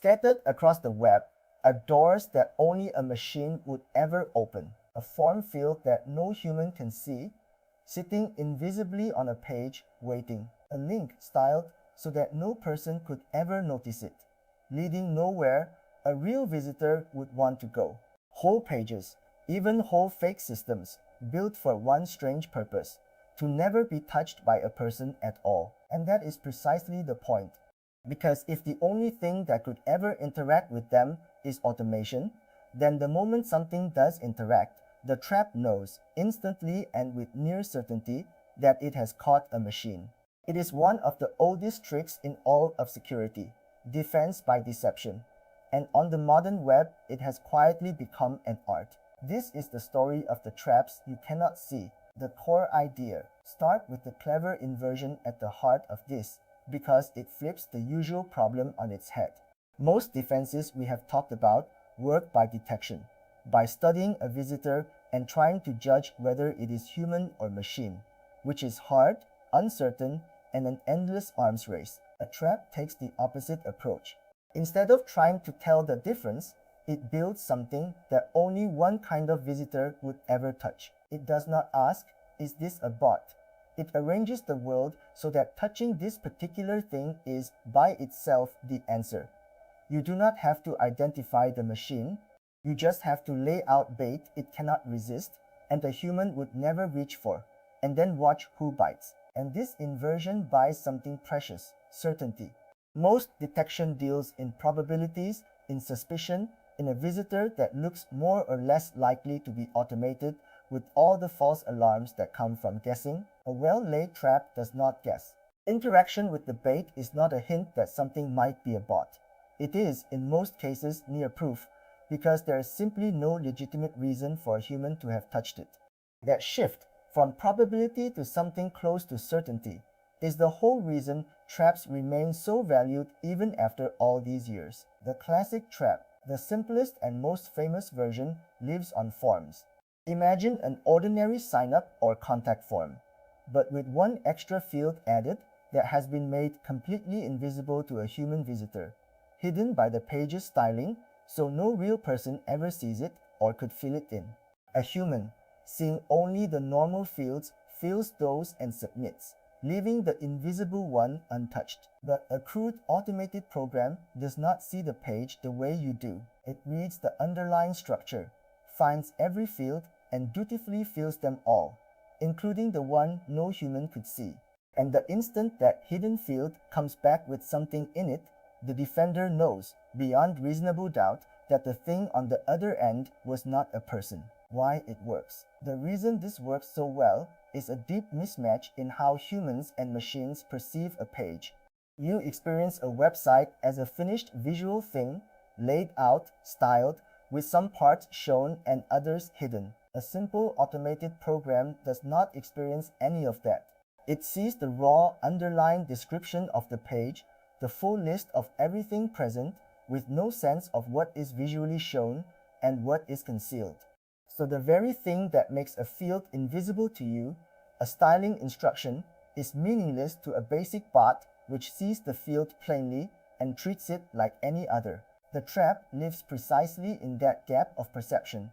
Scattered across the web are doors that only a machine would ever open, a form field that no human can see, sitting invisibly on a page waiting, a link styled so that no person could ever notice it, leading nowhere a real visitor would want to go. Whole pages, even whole fake systems, built for one strange purpose, to never be touched by a person at all. And that is precisely the point. Because if the only thing that could ever interact with them is automation, then the moment something does interact, the trap knows instantly and with near certainty that it has caught a machine. It is one of the oldest tricks in all of security, defense by deception. And on the modern web, it has quietly become an art. This is the story of the traps you cannot see. The core idea. Start with the clever inversion at the heart of this, because it flips the usual problem on its head. Most defenses we have talked about work by detection, by studying a visitor and trying to judge whether it is human or machine, which is hard, uncertain, and an endless arms race. A trap takes the opposite approach. Instead of trying to tell the difference, it builds something that only one kind of visitor would ever touch. It does not ask, is this a bot? It arranges the world so that touching this particular thing is, by itself, the answer. You do not have to identify the machine. You just have to lay out bait it cannot resist and a human would never reach for, and then watch who bites. And this inversion buys something precious, certainty. Most detection deals in probabilities, in suspicion, in a visitor that looks more or less likely to be automated with all the false alarms that come from guessing. A well-laid trap does not guess. Interaction with the bait is not a hint that something might be a bot. It is, in most cases, near proof, because there is simply no legitimate reason for a human to have touched it. That shift from probability to something close to certainty is the whole reason traps remain so valued even after all these years. The classic trap, the simplest and most famous version, lives on forms. Imagine an ordinary sign-up or contact form, but with one extra field added that has been made completely invisible to a human visitor, hidden by the page's styling so no real person ever sees it or could fill it in. A human, seeing only the normal fields, fills those and submits, leaving the invisible one untouched. But a crude automated program does not see the page the way you do. It reads the underlying structure, finds every field, and dutifully fills them all, including the one no human could see. And the instant that hidden field comes back with something in it, the defender knows, beyond reasonable doubt, that the thing on the other end was not a person. Why it works. The reason this works so well is a deep mismatch in how humans and machines perceive a page. You experience a website as a finished visual thing, laid out, styled, with some parts shown and others hidden. A simple automated program does not experience any of that. It sees the raw underlying description of the page, the full list of everything present, with no sense of what is visually shown and what is concealed. So the very thing that makes a field invisible to you, a styling instruction, is meaningless to a basic bot which sees the field plainly and treats it like any other. The trap lives precisely in that gap of perception,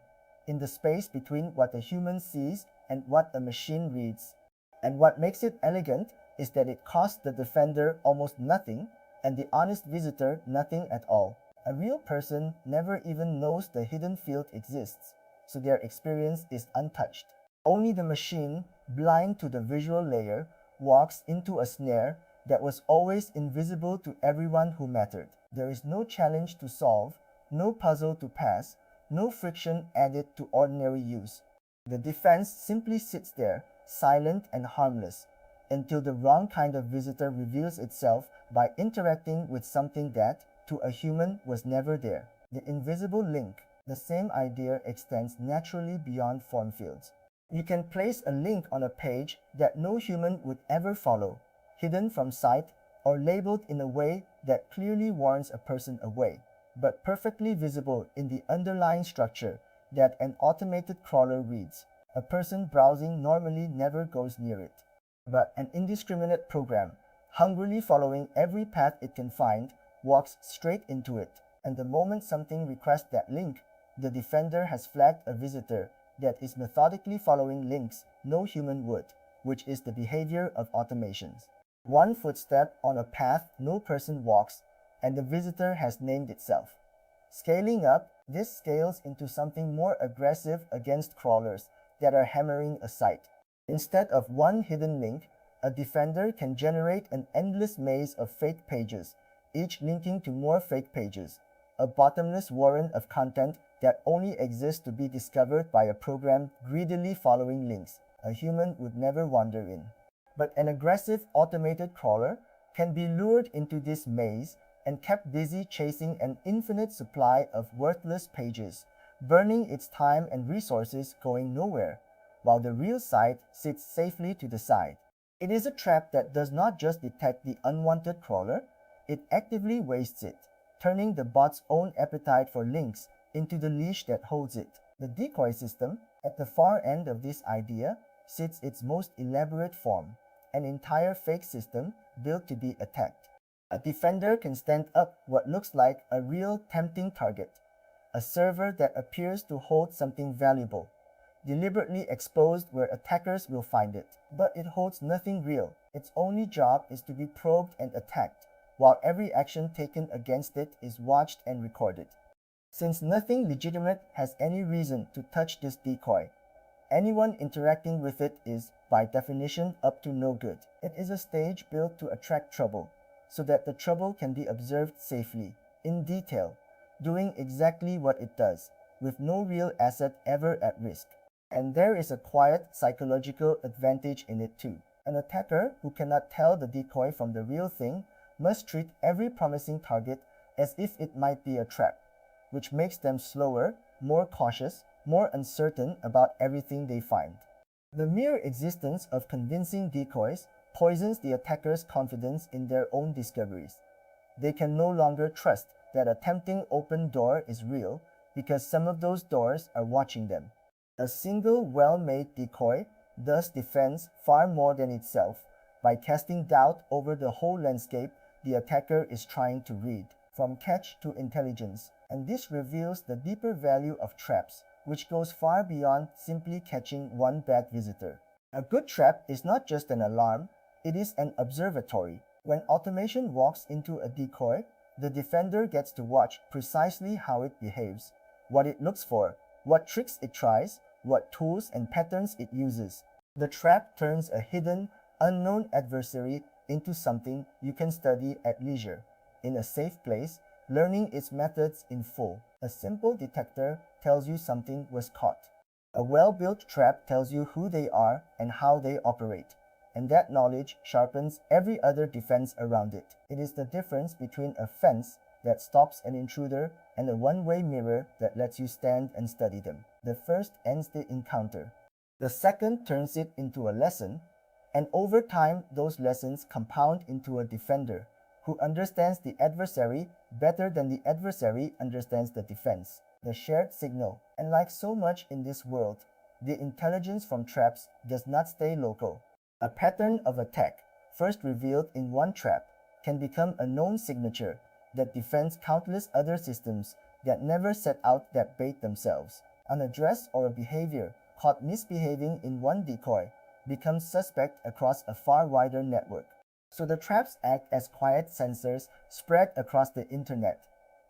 in the space between what a human sees and what a machine reads. And what makes it elegant is that it costs the defender almost nothing and the honest visitor nothing at all. A real person never even knows the hidden field exists, so their experience is untouched. Only the machine, blind to the visual layer, walks into a snare that was always invisible to everyone who mattered. There is no challenge to solve, no puzzle to pass, no friction added to ordinary use. The defense simply sits there, silent and harmless, until the wrong kind of visitor reveals itself by interacting with something that, to a human, was never there. The invisible link. The same idea extends naturally beyond form fields. You can place a link on a page that no human would ever follow, hidden from sight or labeled in a way that clearly warns a person away, but perfectly visible in the underlying structure that an automated crawler reads. A person browsing normally never goes near it. But an indiscriminate program, hungrily following every path it can find, walks straight into it, and the moment something requests that link, the defender has flagged a visitor that is methodically following links no human would, which is the behavior of automations. One footstep on a path no person walks, and the visitor has named itself. Scaling up, this scales into something more aggressive against crawlers that are hammering a site. Instead of one hidden link, a defender can generate an endless maze of fake pages, each linking to more fake pages, a bottomless warren of content that only exists to be discovered by a program greedily following links a human would never wander in. But an aggressive automated crawler can be lured into this maze and kept busy chasing an infinite supply of worthless pages, burning its time and resources going nowhere, while the real site sits safely to the side. It is a trap that does not just detect the unwanted crawler, it actively wastes it, turning the bot's own appetite for links into the leash that holds it. The decoy system, at the far end of this idea, sits its most elaborate form, an entire fake system built to be attacked. A defender can stand up what looks like a real tempting target, a server that appears to hold something valuable, deliberately exposed where attackers will find it. But it holds nothing real. Its only job is to be probed and attacked, while every action taken against it is watched and recorded. Since nothing legitimate has any reason to touch this decoy, anyone interacting with it is, by definition, up to no good. It is a stage built to attract trouble, so that the trouble can be observed safely, in detail, doing exactly what it does, with no real asset ever at risk. And there is a quiet psychological advantage in it too. An attacker who cannot tell the decoy from the real thing must treat every promising target as if it might be a trap, which makes them slower, more cautious, more uncertain about everything they find. The mere existence of convincing decoys poisons the attacker's confidence in their own discoveries. They can no longer trust that a tempting open door is real because some of those doors are watching them. A single well-made decoy thus defends far more than itself by casting doubt over the whole landscape the attacker is trying to read, from catch to intelligence, and this reveals the deeper value of traps, which goes far beyond simply catching one bad visitor. A good trap is not just an alarm, it is an observatory. When automation walks into a decoy, the defender gets to watch precisely how it behaves, what it looks for, what tricks it tries, what tools and patterns it uses. The trap turns a hidden, unknown adversary into something you can study at leisure, in a safe place, learning its methods in full. A simple detector tells you something was caught. A well-built trap tells you who they are and how they operate, and that knowledge sharpens every other defense around it. It is the difference between a fence that stops an intruder and a one-way mirror that lets you stand and study them. The first ends the encounter. The second turns it into a lesson, and over time those lessons compound into a defender who understands the adversary better than the adversary understands the defense. The shared signal, and like so much in this world, the intelligence from traps does not stay local. A pattern of attack, first revealed in one trap, can become a known signature that defends countless other systems that never set out that bait themselves. An address or a behavior caught misbehaving in one decoy becomes suspect across a far wider network. So the traps act as quiet sensors spread across the internet,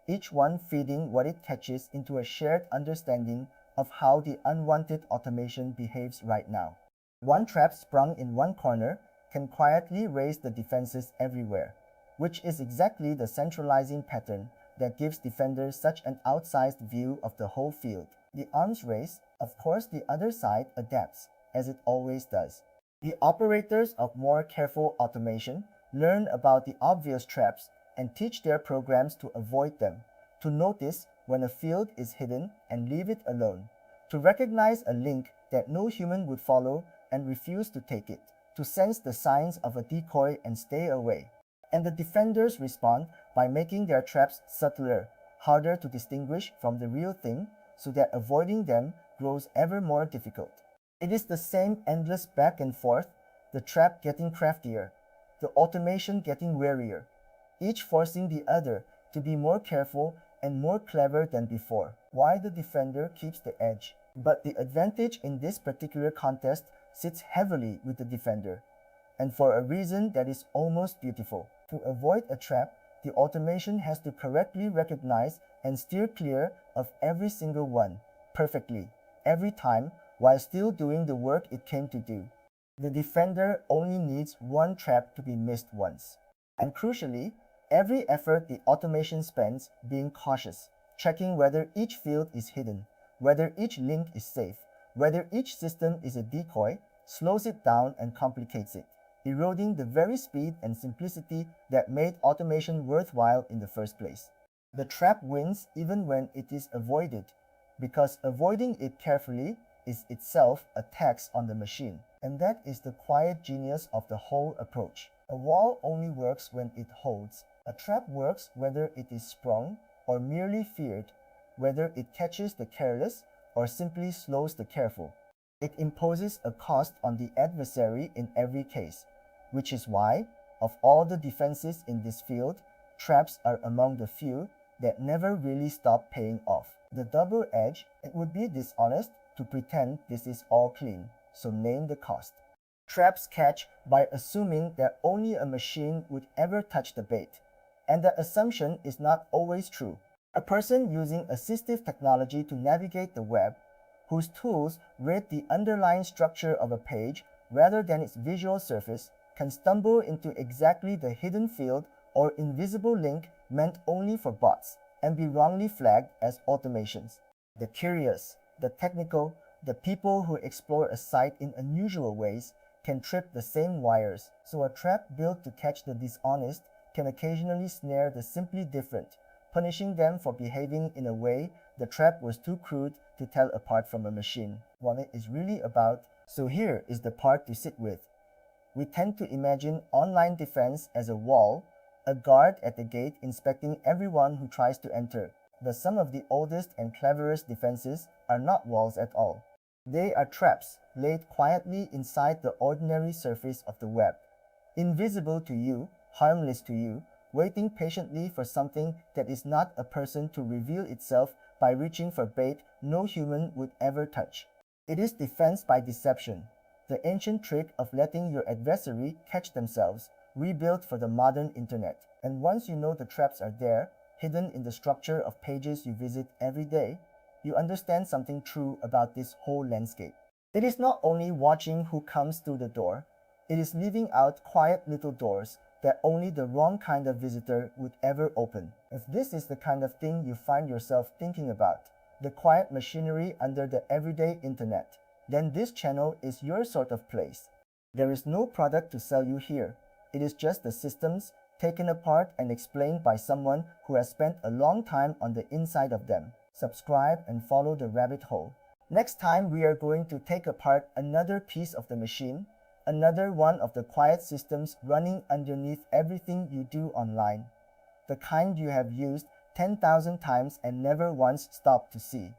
each one feeding what it catches into a shared understanding of how the unwanted automation behaves right now. One trap sprung in one corner can quietly raise the defenses everywhere, which is exactly the centralizing pattern that gives defenders such an outsized view of the whole field. The arms race, of course, the other side adapts, as it always does. The operators of more careful automation learn about the obvious traps and teach their programs to avoid them, to notice when a field is hidden and leave it alone, to recognize a link that no human would follow and refuse to take it, to sense the signs of a decoy and stay away. And the defenders respond by making their traps subtler, harder to distinguish from the real thing, so that avoiding them grows ever more difficult. It is the same endless back and forth, the trap getting craftier, the automation getting warier, each forcing the other to be more careful and more clever than before. Why the defender keeps the edge. But the advantage in this particular contest sits heavily with the defender, and for a reason that is almost beautiful. To avoid a trap, the automation has to correctly recognize and steer clear of every single one, perfectly, every time, while still doing the work it came to do. The defender only needs one trap to be missed once. And crucially, every effort the automation spends being cautious, checking whether each field is hidden, whether each link is safe, whether each system is a decoy, slows it down and complicates it, eroding the very speed and simplicity that made automation worthwhile in the first place. The trap wins even when it is avoided, because avoiding it carefully is itself a tax on the machine. And that is the quiet genius of the whole approach. A wall only works when it holds. A trap works whether it is sprung or merely feared, whether it catches the careless or simply slows the careful. It imposes a cost on the adversary in every case, which is why, of all the defenses in this field, traps are among the few that never really stop paying off. The double edge, it would be dishonest to pretend this is all clean, so name the cost. Traps catch by assuming that only a machine would ever touch the bait, and the assumption is not always true. A person using assistive technology to navigate the web, whose tools read the underlying structure of a page rather than its visual surface, can stumble into exactly the hidden field or invisible link meant only for bots and be wrongly flagged as automations. The curious, the technical, the people who explore a site in unusual ways can trip the same wires, so a trap built to catch the dishonest can occasionally snare the simply different, punishing them for behaving in a way the trap was too crude to tell apart from a machine. What it is really about, so here is the part to sit with. We tend to imagine online defense as a wall, a guard at the gate inspecting everyone who tries to enter. But some of the oldest and cleverest defenses are not walls at all. They are traps laid quietly inside the ordinary surface of the web, invisible to you, harmless to you, waiting patiently for something that is not a person to reveal itself by reaching for bait no human would ever touch. It is defense by deception, the ancient trick of letting your adversary catch themselves, rebuilt for the modern internet. And once you know the traps are there, hidden in the structure of pages you visit every day, you understand something true about this whole landscape. It is not only watching who comes through the door, it is leaving out quiet little doors that only the wrong kind of visitor would ever open. If this is the kind of thing you find yourself thinking about, the quiet machinery under the everyday internet, then this channel is your sort of place. There is no product to sell you here. It is just the systems taken apart and explained by someone who has spent a long time on the inside of them. Subscribe and follow the rabbit hole. Next time we are going to take apart another piece of the machine, another one of the quiet systems running underneath everything you do online. The kind you have used 10,000 times and never once stopped to see.